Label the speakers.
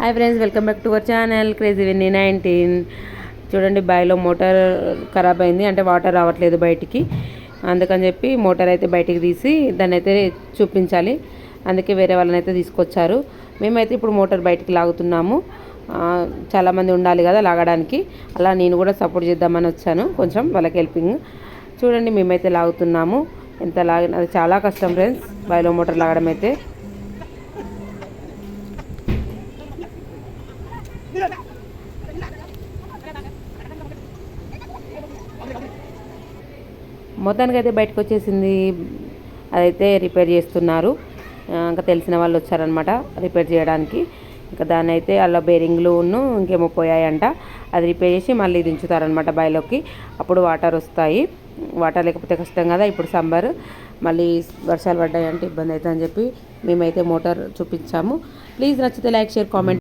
Speaker 1: Hi friends, welcome back to our channel crazy Vinny 19. చూడండి, బావిలో motor ఖరాబ్ అయింది, అంటే వాటర్ రావట్లేదు బయటికి. అందుకని చెప్పి మోటార్ అయితే బయటికి తీసి దాన్ని అయితే చూపించాలి. అందుకే వేరే వాళ్ళని అయితే తీసుకొచ్చారు. మేమైతే ఇప్పుడు మోటార్ బయటికి లాగుతున్నాము. చాలామంది ఉండాలి కదా లాగడానికి, అలా నేను కూడా సపోర్ట్ చేద్దామని వచ్చాను, కొంచెం వాళ్ళకి హెల్పింగ్. చూడండి, మేమైతే లాగుతున్నాము. ఎంత లాగిన అది చాలా కష్టం ఫ్రెండ్స్, బావిలో మోటార్ లాగడం అయితే. మొత్తానికి అయితే బయటకు వచ్చేసింది. అదైతే రిపేర్ చేస్తున్నారు. ఇంకా తెలిసిన వాళ్ళు వచ్చారనమాట రిపేర్ చేయడానికి. ఇంకా దాన్ని అయితే అలా బేరింగ్లు ఇంకేమో పోయాయంట. అది రిపేర్ చేసి మళ్ళీ దించుతారనమాట బావిలోకి. అప్పుడు వాటర్ వస్తాయి. వాటర్ లేకపోతే కష్టం కదా, ఇప్పుడు సమ్మర్, మళ్ళీ వర్షాలు పడ్డాయంటే ఇబ్బంది అవుతుందని చెప్పి మేమైతే మోటార్ చూపించాము. ప్లీజ్ నచ్చితే లైక్, షేర్, కామెంట్.